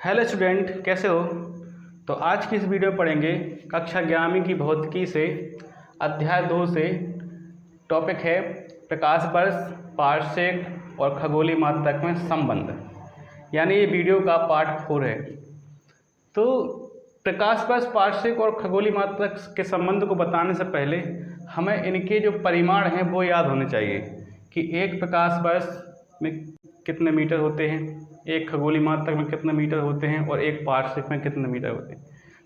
Hello student, कैसे हो। तो आज की इस वीडियो में पढ़ेंगे कक्षा 11वीं की भौतिकी से अध्याय 2 से। टॉपिक है प्रकाश वर्ष, पार्सेक और खगोलीय मात्रक में संबंध, यानी ये वीडियो का पार्ट 4 है। तो प्रकाश वर्ष, पार्सेक और खगोलीय मात्रक के संबंध को बताने से पहले हमें इनके जो परिमाण हैं वो याद होने चाहिए कि एक प्रकाश वर्ष में कितने मीटर होते हैं, एक खगोलीय मात्रक में कितने मीटर होते हैं और एक पार्सेक में कितने मीटर होते हैं।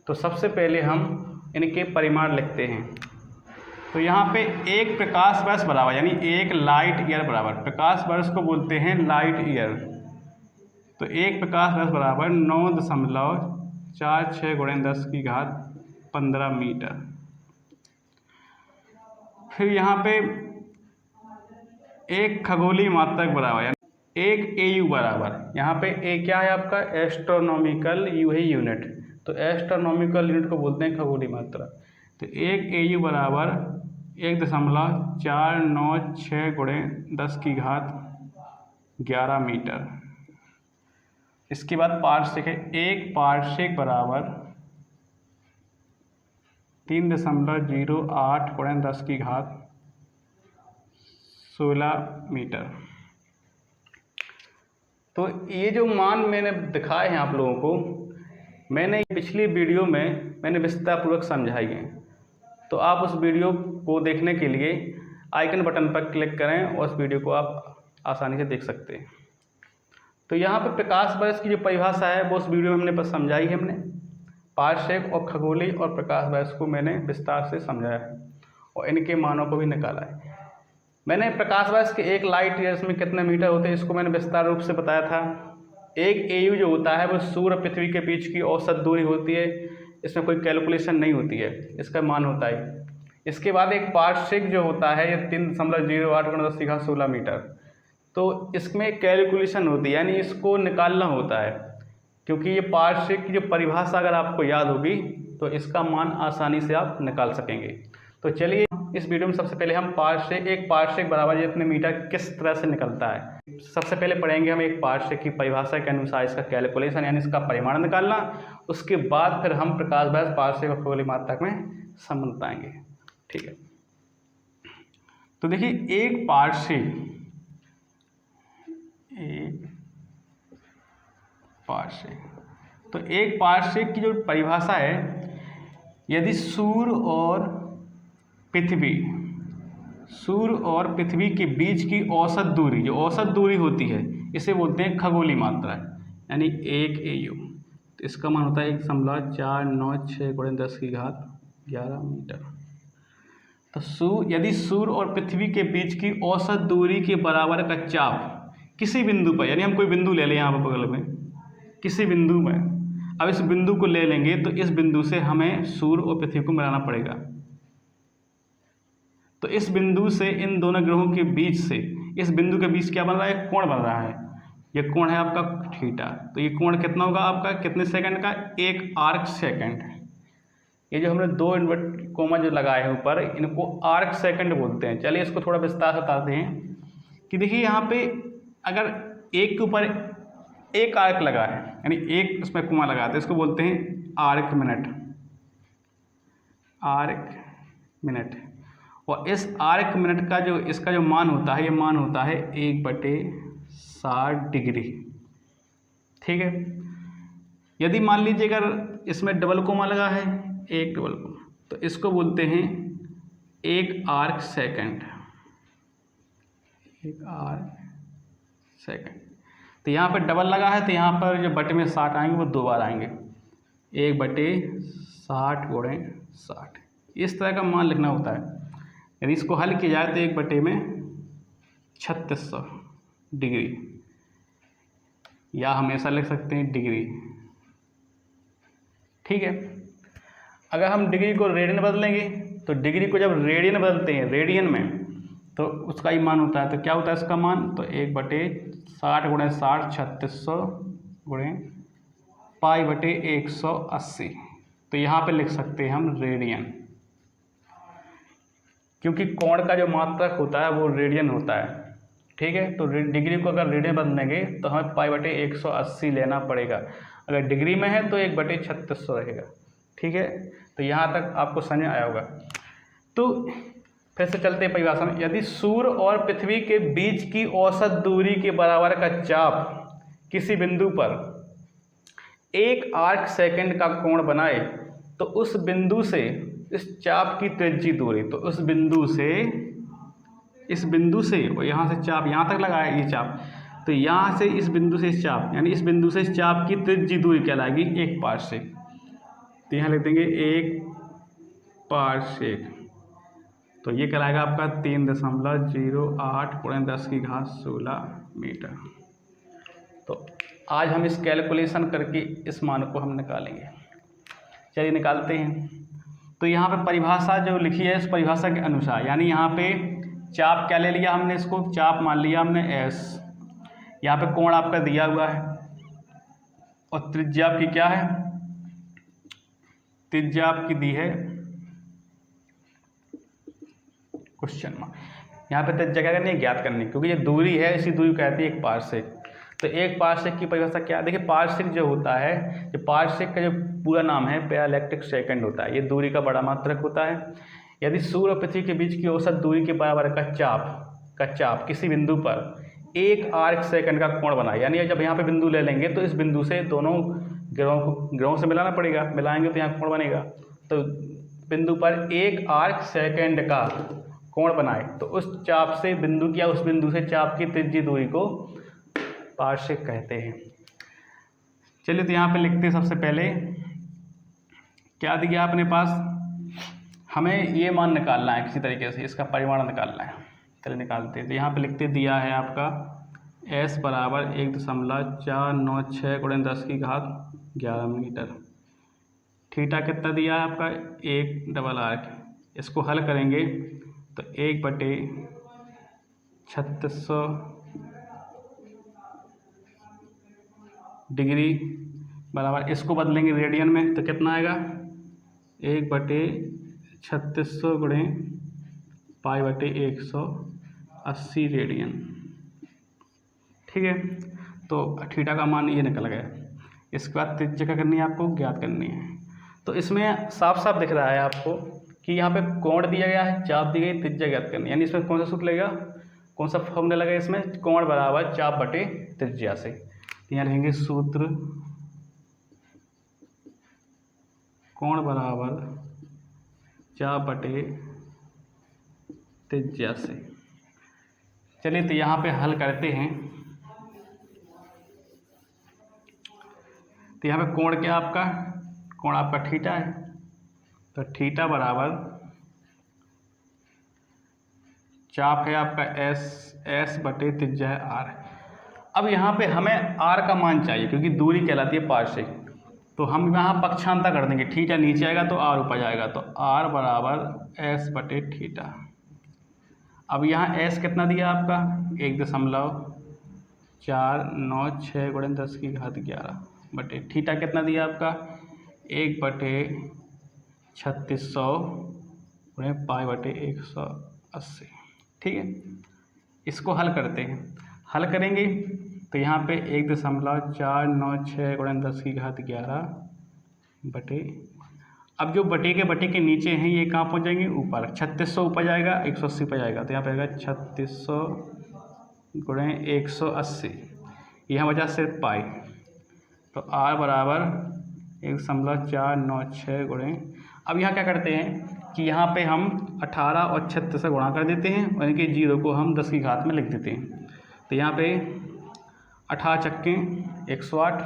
तो सबसे पहले हम इनके परिमाण लिखते हैं। तो यहाँ पे एक प्रकाश वर्ष बराबर, यानी एक लाइट ईयर बराबर, प्रकाश वर्ष को बोलते हैं लाइट ईयर। तो एक प्रकाश वर्ष बराबर 9.46 × 10⁻15 मीटर। फिर यहाँ पे एक खगोलीय मात्रक बराबर, यानी एक AU बराबर, यहाँ पे ए क्या है आपका, एस्ट्रोनॉमिकल यूनिट। तो एस्ट्रोनॉमिकल यूनिट को बोलते हैं खगोलीय मात्रा। तो एक AU बराबर 1.496 × 10⁻11 मीटर। इसके बाद पार्सेक है, एक पार्सेक बराबर 3.08 × 10⁻16 मीटर। तो ये जो मान मैंने दिखाए हैं आप लोगों को, मैंने पिछली वीडियो में मैंने विस्तारपूर्वक समझाई हैं। तो आप उस वीडियो को देखने के लिए आइकन बटन पर क्लिक करें और उस वीडियो को आप आसानी से देख सकते हैं। तो यहाँ पर प्रकाश वर्ष की जो परिभाषा है वो उस वीडियो में हमने बस समझाई है। हमने पार्सेक और खगोलीय और प्रकाश वर्ष को मैंने विस्तार से समझाया है और इनके मानों को भी निकाला है। मैंने प्रकाश वर्ष के एक लाइट ईयर्स में कितने मीटर होते हैं इसको मैंने विस्तार रूप से बताया था। एक AU जो होता है वो सूर्य और पृथ्वी के बीच की औसत दूरी होती है, इसमें कोई कैलकुलेशन नहीं होती है, इसका मान होता है। इसके बाद एक पार्सेक जो होता है ये 3.08 × 10⁻16 मीटर। तो इसमें कैलकुलेशन होती है, यानी इसको निकालना होता है, क्योंकि ये पार्सेक की जो परिभाषा अगर आपको याद होगी तो इसका मान आसानी से आप निकाल सकेंगे। तो चलिए इस वीडियो में सबसे पहले हम एक पार्सेक बराबर जितने मीटर किस तरह से निकलता है सबसे पहले पढ़ेंगे। हम एक पार्सेक की परिभाषा के अनुसार इसका कैलकुलेशन, यानी इसका परिमाण निकालना। उसके बाद फिर हम प्रकाश वर्ष, पार्सेक और खगोलीय मात्रक में संबंध पाएंगे। ठीक है, तो देखिए एक पार्सेक तो एक पार्सेक की जो परिभाषा है, यदि सूर्य और पृथ्वी के बीच की औसत दूरी, जो औसत दूरी होती है इसे बोलते हैं खगोलीय मात्रा, यानी एक AU। तो इसका मान होता है 1.496 × 10⁻11 मीटर। तो यदि सूर्य और पृथ्वी के बीच की औसत दूरी के बराबर का चाप किसी बिंदु पर, यानी हम कोई बिंदु ले लें यहाँ पर बगल में किसी बिंदु में, अब इस बिंदु को ले लेंगे तो इस बिंदु से हमें सूर्य और पृथ्वी को मिलाना पड़ेगा। तो इस बिंदु से इन दोनों ग्रहों के बीच से, इस बिंदु के बीच क्या बन रहा है, कोण बन रहा है। यह कोण है आपका थीटा। तो ये कोण कितना होगा आपका, कितने सेकंड का, 1 आर्क सेकंड। ये जो हमने 2 इन्वर्ट कोमा जो लगाए हैं ऊपर, इनको आर्क सेकंड बोलते हैं। चलिए इसको थोड़ा विस्तार से बताते हैं कि देखिए यहाँ पे अगर एक के ऊपर एक आर्क लगा है, यानी एक उसमें कोमा लगा है, तो इसको बोलते हैं आर्क मिनट। और इस आर्क मिनट का जो इसका जो मान होता है, ये मान होता है 1/60 डिग्री। ठीक है, यदि मान लीजिए अगर इसमें डबल कोमा लगा है, एक डबल कोमा, तो इसको बोलते हैं 1 आर्क सेकंड। तो यहाँ पर डबल लगा है तो यहाँ पर जो बटे में 60 आएंगे वो 2 बार आएंगे, 1/60 × 60। इस तरह का मान लिखना होता है। यदि इसको हल किया जाए तो 1/3600 डिग्री, या हमेशा लिख सकते हैं डिग्री। ठीक है, अगर हम डिग्री को रेडियन बदलेंगे तो डिग्री को जब रेडियन बदलते हैं रेडियन में तो उसका ही मान होता है। तो क्या होता है इसका मान, तो 1/60 × 60 3600 × π/180। तो यहाँ पे लिख सकते हैं हम रेडियन, क्योंकि कोण का जो मात्रक होता है वो रेडियन होता है। ठीक है। तो डिग्री को अगर रीडियन बदलेंगे तो हमें π/180 लेना पड़ेगा। अगर डिग्री में है तो 1/3600 रहेगा। ठीक है, तो यहाँ तक आपको समझ आया होगा। तो फिर से चलते हैं परिभाषा में। यदि सूर्य और पृथ्वी के बीच की औसत दूरी के बराबर का चाप किसी बिंदु पर 1 आर्क सेकंड का कोण बनाए तो उस बिंदु से इस चाप की त्रिज्यीय दूरी, तो उस बिंदु से इस बिंदु से और यहाँ से चाप यहाँ तक लगाया ये चाप, तो यहाँ से इस बिंदु से इस चाप, यानी इस बिंदु से इस चाप की त्रिज्यीय दूरी कहलाएगी 1 पारसेक। तो यहाँ लिख देंगे 1 पारसेक। तो ये कहलाएगा आपका 3.08 × 10⁻16 मीटर। तो आज हम इस कैलकुलेशन करके इस मान को हम निकालेंगे। चलिए निकालते हैं। तो यहाँ पे परिभाषा जो लिखी है, इस परिभाषा के अनुसार, यानी यहाँ पे चाप क्या ले लिया हमने, इसको चाप मान लिया हमने S। यहाँ पे कोण आपका दिया हुआ है और त्रिज्या आपकी क्या है, त्रिज्या आपकी दी है क्वेश्चन मार्क। यहाँ पे त्रिज्या क्या करनी है, ज्ञात करनी है, क्योंकि ये दूरी है, इसी दूरी को कहती है 1 पारसेक। तो 1 पारसेक की परिभाषा क्या है, देखिए पारसेक जो होता है, जो पारसेक का जो पूरा नाम है पैरालैक्टिक सेकंड होता है। ये दूरी का बड़ा मात्रक होता है। यदि सूर्य और पृथ्वी के बीच की औसत दूरी के बराबर का चाप किसी बिंदु पर 1 आर्क सेकंड का कोण बनाए, यानी जब यहाँ पे बिंदु ले लेंगे तो इस बिंदु से दोनों ग्रहों से मिलाना पड़ेगा, मिलाएंगे तो यहाँ कोण बनेगा। तो बिंदु पर 1 आर्क सेकंड का कोण बनाए तो उस चाप से बिंदु की, उस बिंदु से चाप की त्रिज्यीय दूरी को पारसेक कहते हैं। चलिए तो यहाँ पे लिखते हैं। सबसे पहले क्या दिया अपने पास, हमें ये मान निकालना है, किसी तरीके से इसका परिमाण निकालना है। चलिए निकालते हैं। तो यहाँ पे लिखते दिया है आपका S बराबर 1.496 × 10⁻11 मीटर। थीटा कितना दिया है आपका, 1 डबल आर्क। इसको हल करेंगे तो 1/3600 डिग्री बराबर, इसको बदलेंगे रेडियन में तो कितना आएगा, 1/3600 × π/180 रेडियन। ठीक है, तो थीटा का मान ये निकल गया। इसके बाद त्रिज्या क्या करनी है, आपको ज्ञात करनी है। तो इसमें साफ साफ दिख रहा है आपको कि यहाँ पे कोण दिया गया है, चाप दी गई, त्रिज्या ज्ञात करनी है। यानी इसमें कौन सा सूत्र लगेगा, कौन सा फॉर्मूला लगेगा, इसमें कोण बराबर चाप बटे त्रिज्या से। यहाँ लिखेंगे सूत्र कोण बराबर चाप बटे त्रिज्या से। चलिए तो यहाँ पे हल करते हैं। तो यहाँ पे कोण क्या आपका, कोण आपका थीटा है। तो थीटा बराबर चाप है आपका S बटे त्रिज्या है R। अब यहाँ पे हमें R का मान चाहिए, क्योंकि दूरी कहलाती है पारसेक। तो हम यहाँ पक्षांतर कर देंगे, थीटा नीचे आएगा तो R ऊपर जाएगा। तो R बराबर S बटे थीटा। अब यहाँ S कितना दिया आपका, 1.496 × 10⁻11 बटे थीटा कितना दिया आपका, 1/3600 × π/180। ठीक है, इसको हल करते हैं। हल करेंगे तो यहाँ पे 1.496 × 10⁻11 बटे, अब जो बटे के नीचे हैं ये कहाँ पहुँच जाएंगे, ऊपर। 3600 ऊपर जाएगा, 180 पर जाएगा, तो यहाँ पे आएगा 3600 × 180। यहाँ बचा सिर्फ पाई। तो R बराबर 1.496 × अब यहाँ क्या करते हैं कि यहाँ पे हम 18 और 36 से गुणा कर देते हैं और इनके 0 को हम 10 की घात में लिख देते हैं। तो यहाँ पे 18 चक्के 108,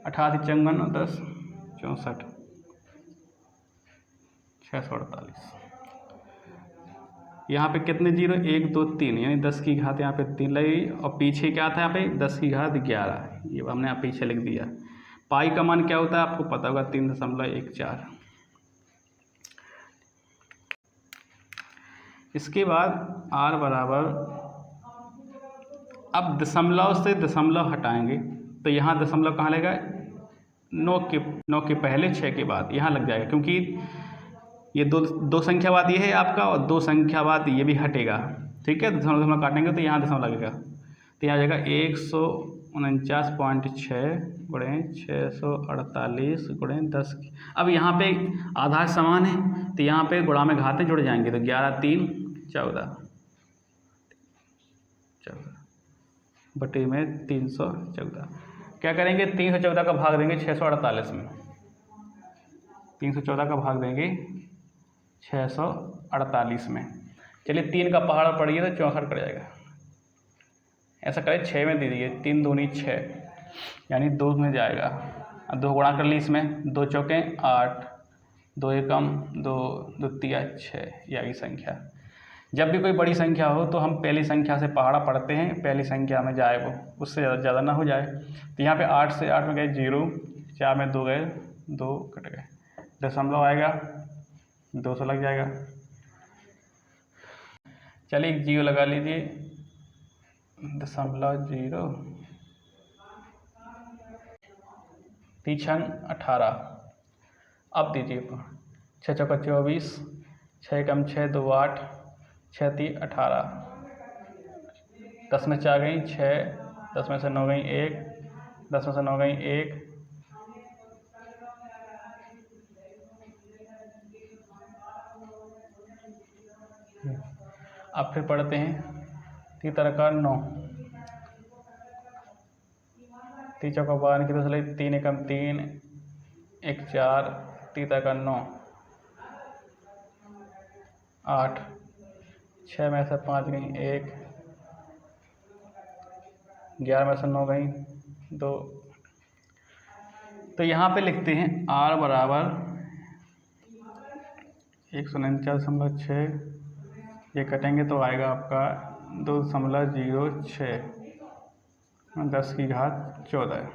18 54 और 10 64, 648। यहाँ पे कितने 0, 1 2 3, यानी 10 की घात यहाँ पे 3 लगी। और पीछे क्या था यहाँ पे 10 की घात 11, ये हमने यहाँ पीछे लिख दिया। पाई का मान क्या होता है आपको पता होगा, 3.14। इसके बाद R बराबर, अब दशमलव से दशमलव हटाएंगे तो यहाँ दशमलव कहाँ लगेगा, 9 के पहले 6 के बाद यहाँ लग जाएगा, क्योंकि ये दो संख्या बाद ये है आपका और दो संख्या बाद ये भी हटेगा, ठीक है। दशमलव दशमलव काटेंगे तो यहाँ दशमलव लगेगा, तो यहाँ आ जाएगा 149.6 गुणे 648 गुणे 10। अब यहाँ पे आधार समान है तो यहाँ पे गुणा में घातें जुड़ जाएंगे, तो 11 3 14 बटे में 314। क्या करेंगे, 314 का भाग देंगे 648 में, 314 का भाग देंगे 648 में। चलिए 3 का पहाड़ पड़िए तो 64 कट जाएगा। ऐसा करें 6 में दे दीजिए, 3 दूनी 6 यानी 2 में जाएगा। अब 2 गुणा कर ली इसमें, 2 चौके 8, 2 एकम 2, 2 तिया 6, ये आई संख्या। जब भी कोई बड़ी संख्या हो तो हम पहली संख्या से पहाड़ा पढ़ते हैं, पहली संख्या में जाए वो, उससे ज़्यादा ना हो जाए। तो यहाँ पे 8 से 8 में गए 0, 4 में 2 गए 2 कट गए, दशमलव आएगा 200 लग जाएगा। चलिए 1 0 लगा लीजिए, 0.0 3 18। अब दीजिए 6 चौका 24, 6 कम 6 2 8, 6 3 18, 10 में 4 गई 6, 10 में से 9 गई 1, 10 में से 9 गई 1, अब फिर पढ़ते हैं 3 का 9, 3 चौका 12 की तो 3 एकम 3, 1 4, 3 का 9 8, 6 में से 5 गई 1, 11 में से 9 गई 2। तो यहाँ पे लिखते हैं R बराबर 149.6, ये कटेंगे तो आएगा आपका 2.06 10 की घात 14।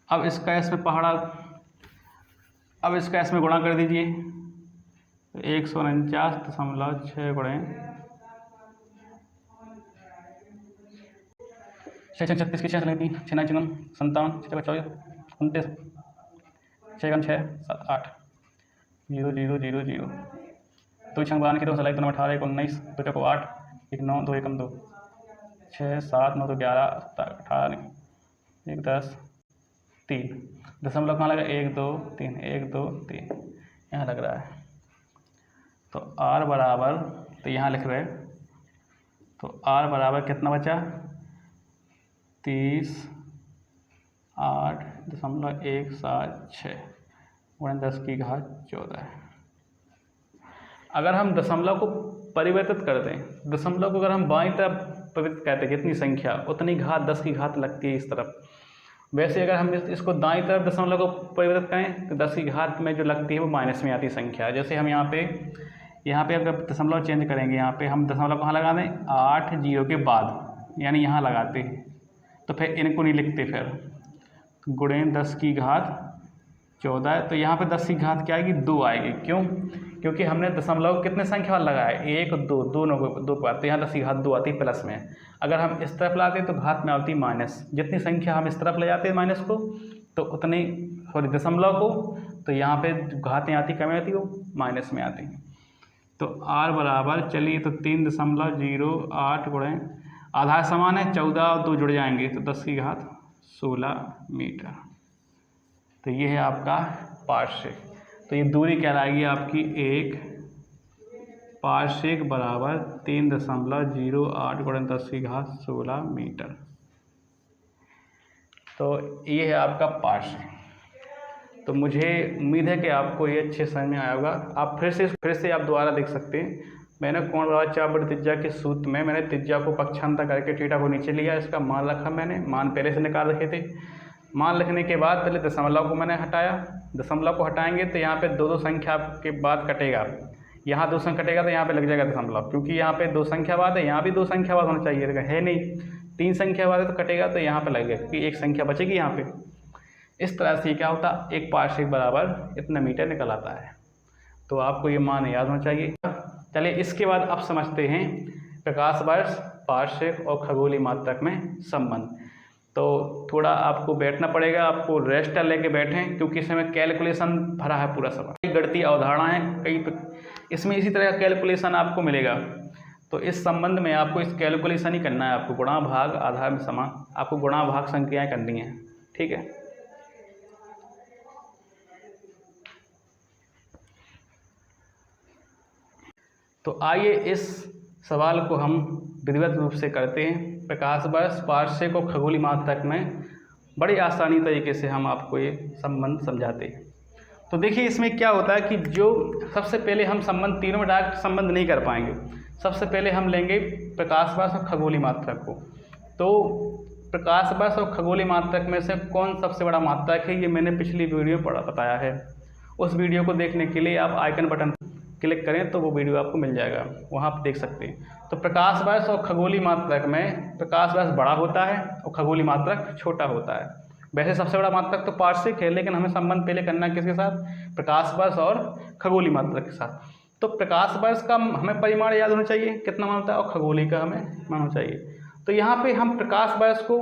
अब इसका इसमें पहाड़ा, अब इसका इसमें गुणा कर दीजिए, 149.6 गुणे 6 36 की 6 लगती 6 9 57 6 24 29 6 6 7 8 0 0 0 0 2 छंग 12 की 2 सलाई 2 18 19 2 चौको 8 1 9 2 एकम 2 6 7 9 2 11 18 1 10 3 दशमलव कहाँ लगा 1 2 3 1 2 3 यहाँ लग रहा है। तो R बराबर, तो यहाँ लिख रहे हैं, तो R बराबर कितना बचा 30.8.176 गुणे 10 की घात 14। अगर हम दशमलव को परिवर्तित कर दें, दशमलव को अगर हम बाईं तरफ परिवर्तित करते हैं, जितनी संख्या उतनी घात 10 की घात लगती है इस तरफ। वैसे अगर हम इसको दाईं तरफ दशमलव को परिवर्तित करें तो 10 की घात में जो लगती है वो माइनस में आती संख्या। जैसे हम यहाँ पे अगर दशमलव चेंज करेंगे, यहाँ पे हम दशमलव कहाँ लगा दें 8 0 के बाद, यानी यहाँ लगाते हैं, तो फिर इनको नहीं लिखते, फिर गुणे 10 की घात 14। तो यहाँ पे 10 की घात क्या आएगी 2 आएगी। क्यों? क्योंकि हमने दशमलव कितने संख्या वाला लगाया 1 2 दोनों को 2 के बाद, तो यहाँ 10 की घात 2 आती है प्लस में। अगर हम इस तरफ लाते तो घात में आती माइनस। जितनी संख्या हम इस तरफ ले जाते हैं माइनस को, तो उतनी दशमलव को, तो यहाँ पे घातें आती कम आती हो माइनस में आती। तो R बराबर, चलिए तो 3.08 गुणे, आधार समान है 14 और 2 जुड़ जाएंगे तो 10 की घात 16 मीटर। तो ये है आपका पार्श्विक। तो ये दूरी कहलाएगी आपकी 1। पार्श्विक बराबर 3.08 गुणे 10 की घात 16 मीटर। तो ये है आपका पार्श्विक। तो मुझे उम्मीद है कि आपको ये अच्छे समझ में आया होगा। आप फिर से आप दोबारा देख सकते हैं। मैंने कोण बराबर 4/3 के सूत्र में मैंने त्रिज्या को पक्षांतर करके थीटा को नीचे लिया, इसका मान रखा, मैंने मान पहले से निकाल रखे थे। मान लिखने के बाद पहले दशमलव को मैंने हटाया। दशमलव को हटाएंगे तो यहाँ पे 2 संख्या के बाद कटेगा, यहाँ 2 संख्या कटेगा तो यहाँ पे लग जाएगा दशमलव, क्योंकि यहाँ पे 2 संख्या बाद है, यहाँ भी 2 संख्या बाद होना चाहिए, लेकिन है नहीं, 3 संख्या बाद है तो कटेगा, तो यहाँ पे लगेगा क्योंकि 1 संख्या बचेगी यहाँ पे। इस तरह से क्या होता है, एक पार्श्विक बराबर इतना मीटर निकल आता है। तो आपको ये मान याद होना चाहिए। चलिए इसके बाद अब समझते हैं प्रकाश वर्ष, पार्श्विक और खगोलीय मात्रक में संबंध। तो थोड़ा आपको बैठना पड़ेगा, आपको रेस्ट लेके बैठें, क्योंकि इसमें कैलकुलेशन भरा है पूरा सवाल। गणितीय अवधारणाएँ इसमें इसी तरह का कैलकुलेशन आपको मिलेगा। तो इस संबंध में आपको इस कैलकुलेशन ही करना है, आपको गुणा भाग आधार में समा, आपको गुणा भाग संक्रियाएँ करनी है। ठीक है, तो आइए इस सवाल को हम विधिवत रूप से करते हैं। प्रकाश वर्ष पार्श्विक और खगोलीय मात्रक में बड़ी आसानी तरीके से हम आपको ये संबंध समझाते हैं। तो देखिए इसमें क्या होता है कि जो सबसे पहले हम संबंध तीनों में डायरेक्ट संबंध नहीं कर पाएंगे। सबसे पहले हम लेंगे प्रकाश वर्ष और खगोलीय मात्रक को। तो प्रकाश वर्ष और खगोलीय मात्रक में से कौन सबसे बड़ा मात्रक है, ये मैंने पिछली वीडियो में बताया है। उस वीडियो को देखने के लिए आप आइकन बटन क्लिक करें तो वो वीडियो आपको मिल जाएगा, वहाँ आप देख सकते हैं। तो प्रकाश वर्ष और खगोलीय मात्रक में प्रकाश वर्ष बड़ा होता है और खगोलीय मात्रक छोटा होता है। वैसे सबसे बड़ा मात्रक तो पार्श्विक है, लेकिन हमें संबंध पहले करना है किसके साथ, प्रकाश वर्ष और खगोलीय मात्रक के साथ। तो प्रकाश वर्ष का हमें परिमाण याद होना चाहिए कितना मान होता है, और खगोलीय का हमें मान होना चाहिए। तो यहाँ पे हम प्रकाश वर्ष को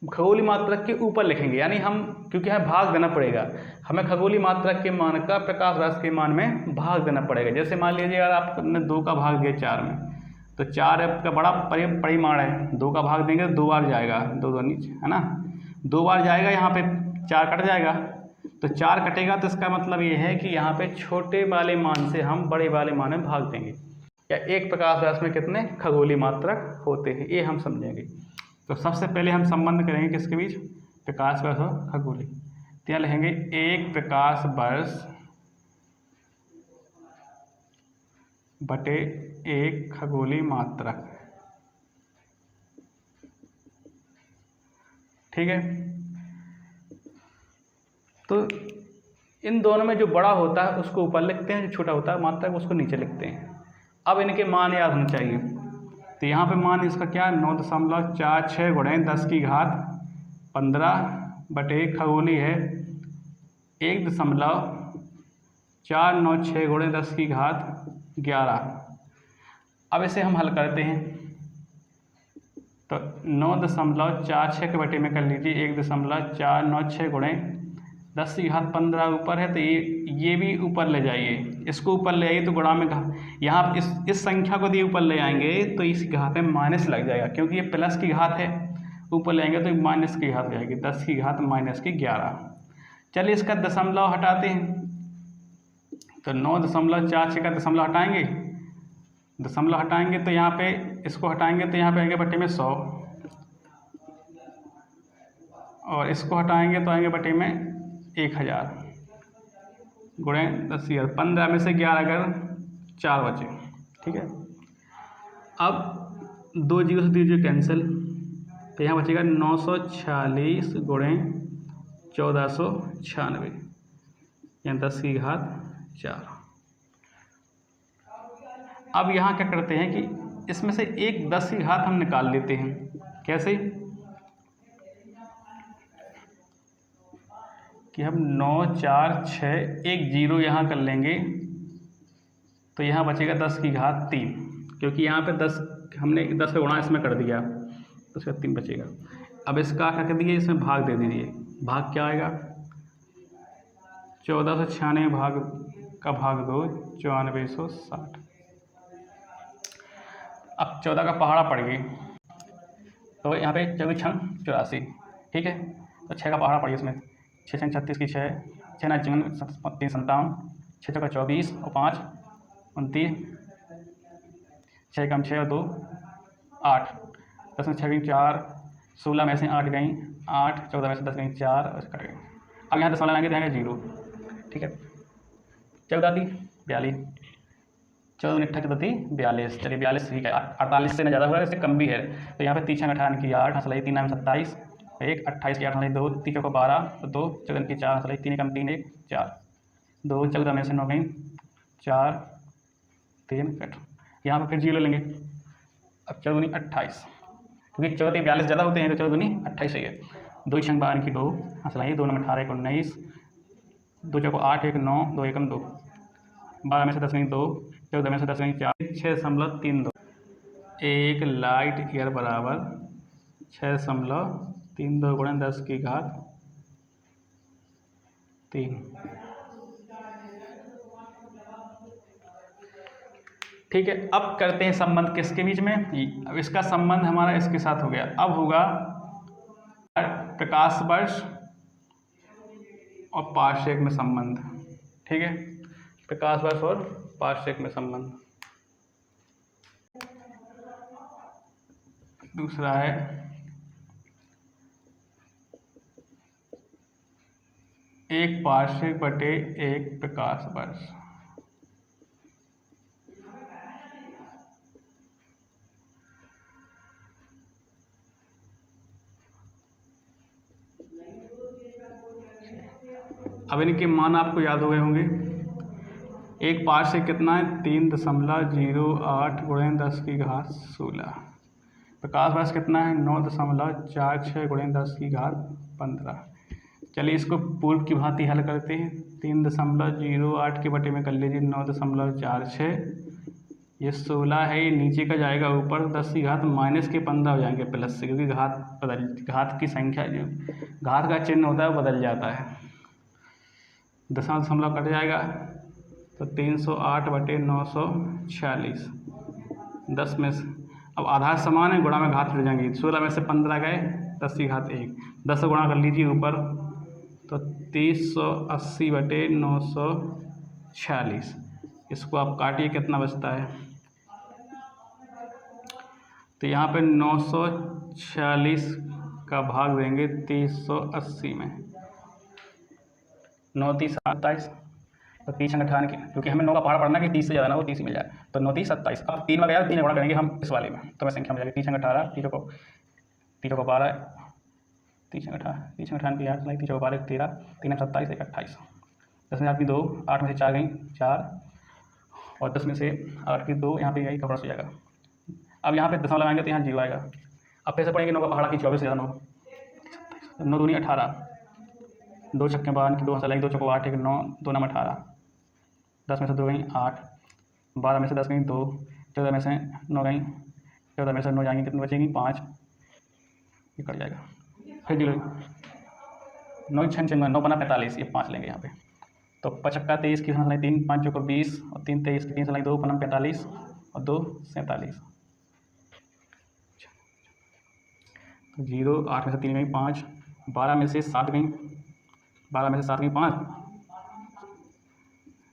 खगोलीय मात्रक के ऊपर लिखेंगे, यानी हम क्योंकि हमें भाग देना पड़ेगा, हमें खगोलीय मात्रक के मान का प्रकाश वर्ष के मान में भाग देना पड़ेगा। जैसे मान लीजिए अगर आपने 2 का भाग दिया 4 में, तो 4 आपका बड़ा परिमाण है, 2 का भाग देंगे तो 2 बार जाएगा, 2 2 नीचे है ना, 2 बार जाएगा, यहाँ पे 4 कट जाएगा। तो 4 कटेगा तो इसका मतलब ये है कि यहाँ पे छोटे वाले मान से हम बड़े वाले मान में भाग देंगे। या एक प्रकाश वर्ष में कितने खगोलीय मात्रक होते हैं, ये हम समझेंगे। तो सबसे पहले हम संबंध करेंगे किसके बीच, प्रकाश वर्ष और खगोलीय। तो यहाँ लिखेंगे एक प्रकाश वर्ष बटे एक खगोलीय मात्रक। ठीक है, तो इन दोनों में जो बड़ा होता है उसको ऊपर लिखते हैं, जो छोटा होता है मात्रक उसको नीचे लिखते हैं। अब इनके मान याद होने चाहिए। तो यहाँ पे मान इसका क्या, 9.46 गुणे 10 की घात 15 बटे खगोलीय है 1.496 गुणे 10 की घात 11। अब इसे हम हल करते हैं। तो 9.46 के बटे में कर लीजिए 1.496 गुणे 10 की घात 15 ऊपर है, तो ये भी ऊपर ले जाइए, इसको ऊपर ले आइए तो गुणा में यहाँ इस संख्या को दिए ऊपर ले आएंगे तो इस घात में माइनस लग जाएगा, क्योंकि ये प्लस की घात है, ऊपर ले आएंगे तो माइनस की घात हो जाएगी, 10 की घात माइनस की 11। चलिए इसका दशमलव हटाते हैं। तो 9.46 का दशमलव हटाएंगे, तो यहाँ पे इसको हटाएंगे तो यहाँ पे आएंगे बटे में 100, और इसको हटाएंगे तो आएंगे बटे में 1000 गुणे 10 की घात 15 में से 11 अगर 4 बचे। ठीक है, अब 2 जीरो से दीजिए कैंसिल, तो यहाँ बचेगा 946 गुणे 1496 यानी 10 की घात 4। अब यहाँ क्या करते हैं कि इसमें से एक 10 की घात हम निकाल लेते हैं। कैसे कि हम 9 4 6 1 0 यहाँ कर लेंगे, तो यहाँ बचेगा 10 की घात 3, क्योंकि यहाँ पे 10 हमने 10 का गुणा इसमें कर दिया तो उसका 3 बचेगा। अब इसका क्या कर दीजिए, इसमें भाग दे दीजिए। भाग क्या आएगा, 1496 भाग का भाग 2 9460। अब 14 का पहाड़ा पड़ गई, तो यहाँ पे 24 छंग 84। ठीक है, तो 6 का पहाड़ा पड़ गया, इसमें 6 छंग 36 की 6, 6 ना 3 57, 6 का 24 और 5 29, 6 कम 6 और 2 8, 10 में 6 गई 4, 16 में से 8 गई 8, 14 में से 10 गई 4 और कट गई। अब यहाँ 10 वाला लाएंगे तो यहाँ 0। ठीक है, 14 दी 42, 14 28 42, चलिए 42 ठीक है, 48 से ना ज़्यादा हुआ है, इससे कम भी है। तो यहाँ पे 3 छंग 18 की 8 हंसलाई 3 में 27 1 28 की 8 हंसलाई 2 3 को 12 2 14 की 4 हंसलाई 3 कम 3 1 4 2 14 में से 9 गई 4 3 कट, यहाँ पे फिर 0 लेंगे। अब 14 दूनी 28, क्योंकि 14 42 ज़्यादा होते हैं तो 14 दूनी 28 ही है। 2 छंग 12 की 2 हंसलाई 2 में 18 19 2 चौको 8 1 9 2 एकम 2 12 में से 10 गई 2 14 में से 10 गई 4 6.32 एक लाइट ईयर बराबर 6.32 गुणे 10 की घात 3। ठीक है, अब करते हैं संबंध किसके बीच में। अब इसका संबंध हमारा इसके साथ हो गया। अब होगा प्रकाश वर्ष और पार्सेक में संबंध। ठीक है, प्रकाश वर्ष और पार्सेक में संबंध। दूसरा है एक पार्सेक बटे एक प्रकाश वर्ष। अब इनके मान आपको याद हो गए होंगे। एक पार्सेक कितना है, 3.08 गुणे 10 की घात 16। प्रकाश वर्ष कितना है, 9.46 गुणे 10 की घात 15। चलिए इसको पूर्व की भांति हल करते हैं। 3.08 के बटे में कर लीजिए 9.46, ये 16 है, ये नीचे का जाएगा ऊपर 10 की घात माइनस के 15 हो जाएंगे प्लस से, क्योंकि घात की संख्या जो घात का चिन्ह होता है वो बदल जाता है। दशमलव कट जाएगा तो 308 बटे 946, 10 में से अब आधार समान है, गुणा में घात जुड़ जाएंगी। 16 में से 15 गए, 10 की घात 1, 10 से गुणा कर लीजिए ऊपर तो 380 बटे 946। इसको आप काटिए, कितना बचता है, तो यहाँ पे 946 का भाग देंगे 380 में, 9 3 27, तो 30 18 की, क्योंकि हमें 9 का पहाड़ पढ़ना कि 30 से ज़्यादा ना हो, 30 ही मिल जाए, तो 9 30 27। अब 3 में गया, 3 गुणा करेंगे हम इस वाले में, तो मैं संख्या मिल जाएगी 30 18, 30 को 12, 30 18, 30 18 की 8 नहीं, 30 को 12 13, 3 27 1 28, 10 में 8 की 2, 8 में से 4 गई 4, और 10 में से 8 की 2, यहाँ पे यही कपड़ा हो जाएगा। अब यहाँ पे दशमलव लगाएंगे तो यहाँ 0 आएगा। अब फिर से पढ़ेंगे 9 का पहाड़ा की 24 से ज़्यादा 9, 9 दूनी 18, 2 छक्के 12 की 2 हंसा लगी, 2 चौको 8 1 9, 2 नाम 18, 10 में से 2 गई 8, 12 में से 10 गई 2, 14 में से 9 गई, 14 में से 9 जाएंगी, कितनी बचेंगी 5, ये कट जाएगा। फिर 0 9 6 9 बना 45, ये 5 लेंगे यहाँ पे, तो 5 छक्का 23 की हंसा लगी 3, 5 चौको 20 और 3 23 की 3 से लगी 2 बना 45 और 2 47, 0 8 में से 3 गई 5, 12 में से 7 गई, 12 में से 7 गई 5,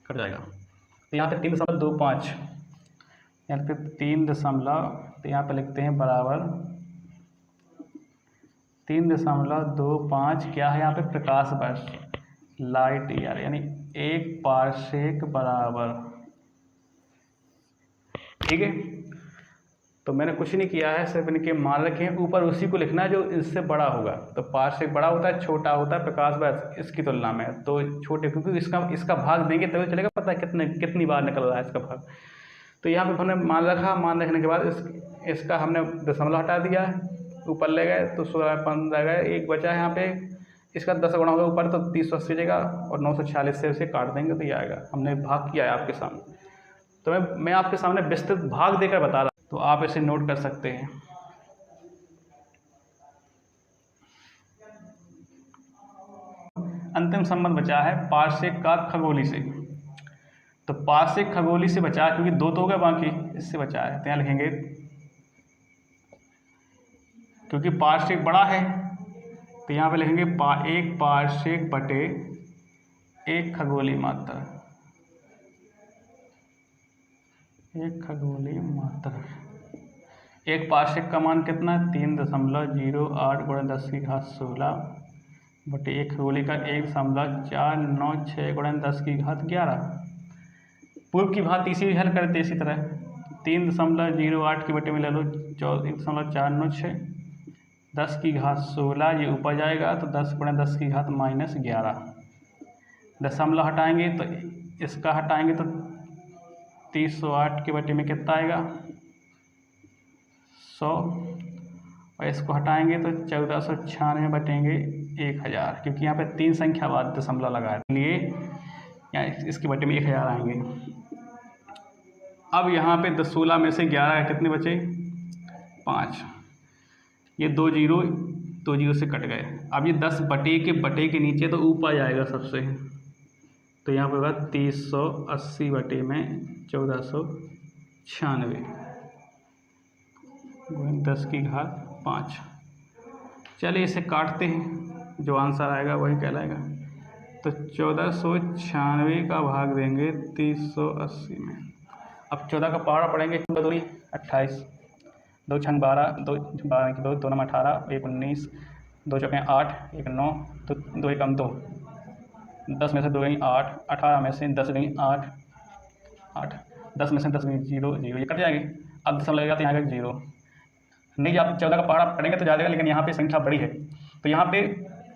कट जाएगा। तो यहाँ पे 3.25, यहाँ पे 3 दशमलव, तो यहाँ पे लिखते हैं बराबर 3.25 क्या है यहाँ पे, प्रकाश वर्ष, लाइट ईयर, यानी एक पार्सेक बराबर। ठीक है, तो मैंने कुछ नहीं किया है, सिर्फ इनके मान रखे हैं, ऊपर उसी को लिखना है जो इससे बड़ा होगा। तो पार्सेक बड़ा होता है, छोटा होता है प्रकाश वर्ष इसकी तुलना में, तो छोटे, क्योंकि इसका भाग देंगे तभी चलेगा पता है कितनी बार निकल रहा है इसका भाग। तो यहाँ पे हमने मान रखा, मान रखने के बाद इसका हमने दशमलव हटा दिया है, ऊपर ले गए तो 16 15 गए, एक बचा है यहाँ पे, इसका 10 गुणा होगा ऊपर तो 380 जाएगा और 946 से इसे काट देंगे तो ये आएगा। हमने भाग किया है आपके सामने, तो मैं आपके सामने विस्तृत भाग देकर बता रहा, तो आप इसे नोट कर सकते हैं। अंतिम संबंध बचा है पार्सेक का खगोली से। तो पार्सेक खगोली से बचा, क्योंकि 2 तो हो गए बाकी, इससे बचा है, तो यहाँ लिखेंगे क्योंकि पार्सेक बड़ा है तो यहाँ पे लिखेंगे एक पार्सेक बटे एक खगोली मात्रा, एक खगोली मात्रा। एक पार्सेक का मान कितना है, 3.08 गुणे 10 की घात 16 बटे एक खगोली का 1.496 गुणे 10 की घात 11। पूर्व की भांति इसी हल करते इसी तरह, 3.08 के बटे में ले लो 1.496, 10 की घात 16, ये ऊपर जाएगा तो 10 गुणे 10 की घात -11। दशमलव हटाएंगे तो इसका हटाएंगे तो 308 के बटे में कितना आएगा 100, और इसको हटाएंगे तो 1496 बटेंगे 1000, क्योंकि यहाँ पे 3 संख्या बाद दशमलव लगा है, इसलिए यहाँ इसके बटे में 1000 आएंगे। अब यहाँ पे 16 में से 11 कितने बचे 5, ये 2 जीरो से कट गए। अब ये 10 बटे के नीचे तो ऊपर जाएगा सबसे, तो यहाँ पे होगा 380 बटे में 1496। 96 10 की घात 5। चलिए इसे काटते हैं, जो आंसर आएगा वही कहलाएगा। तो 1496 का भाग देंगे 380 में। अब 14 का पहाड़ा पढ़ेंगे, 2 28, 2 छंग 12, 2 12 की 2 2 18, 1 19, 2 चौके 8, 1 9, तो 2 एकम 2, 10 में से 2 गई 8, 18 में से 10 गई 8, 10 में से 10 गई 0 0, ये कट जाएंगे। अब दशमलव लगेगा तो यहाँ का 0 नहीं। जब आप 14 का पहाड़ा पढ़ेंगे तो जाएगा, लेकिन यहाँ पे संख्या बड़ी है, तो यहाँ पे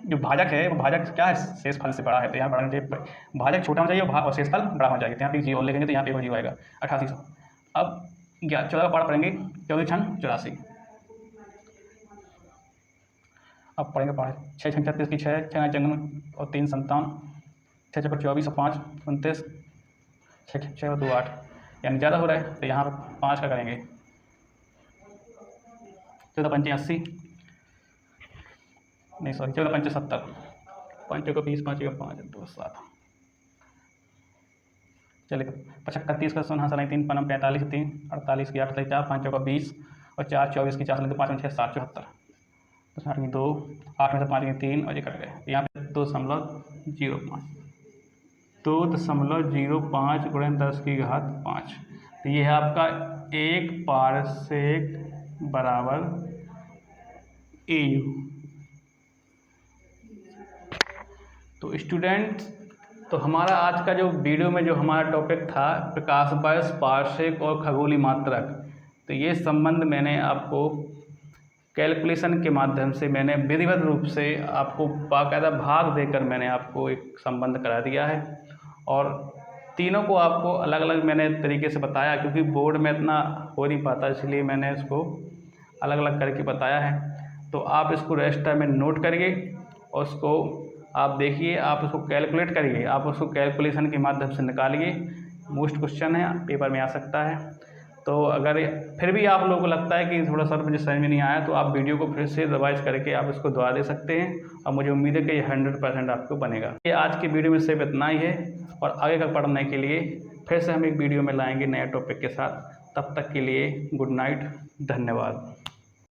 जो भाजक है वो भाजक क्या है, शेषफल से बड़ा है, तो यहाँ बढ़ना चाहिए, भाजक छोटा होना चाहिए और शेषफल बड़ा हो जाएगा, तो यहाँ पे 0 लिखेंगे तो यहाँ पे 0 आएगा 8800। अब 14 का पहाड़ा पढ़ेंगे, 14 छंग 84। अब पढ़ेंगे पहाड़े, 6 छंग 36 की 6, 6 जंग और 3 57, 6 चक्कर 24 और 5 29, 6 और 2 8, यानी ज़्यादा हो रहा है, तो यहाँ पर 5 का करेंगे, 14 पंचे 80, नहीं सॉरी 14 पंचे 70, 5 को 20, 5 को 5 2 7। चलिए 75 30 का 3 5 45 3 48 की 8 4 5 को 20 और 4 24 की 4 5 6 7 74, 8 में 2, 8 में से 5 में 3 और ये कट गए। यहाँ पे 2.05, 2.05 गुणन 10 की घात 5, तो ये है आपका 1 पारसेक बराबर AU। तो स्टूडेंट्स, तो हमारा आज का जो वीडियो में जो हमारा टॉपिक था प्रकाश वर्ष, पार्सेक और खगोलीय मात्रक, तो ये संबंध मैंने आपको कैलकुलेशन के माध्यम से मैंने विधिवत रूप से आपको बाकायदा भाग देकर मैंने आपको एक संबंध करा दिया है, और तीनों को आपको अलग अलग मैंने तरीके से बताया, क्योंकि बोर्ड में इतना हो नहीं पाता, इसलिए मैंने इसको अलग अलग करके बताया है। तो आप इसको रजिस्टर में नोट करिए और उसको आप देखिए, आप उसको कैलकुलेट करिए, आप उसको कैलकुलेशन के माध्यम से निकालिए। मोस्ट क्वेश्चन है, पेपर में आ सकता है। तो अगर फिर भी आप लोगों को लगता है कि थोड़ा सा मुझे समझ में नहीं आया, तो आप वीडियो को फिर से रिवाइज करके आप इसको दोहरा दे सकते हैं, और मुझे उम्मीद है कि ये 100% आपको बनेगा। ये आज की वीडियो में सिर्फ इतना ही है, और आगे का पढ़ने के लिए फिर से हम एक वीडियो में लाएंगे नए टॉपिक के साथ। तब तक के लिए गुड नाइट, धन्यवाद।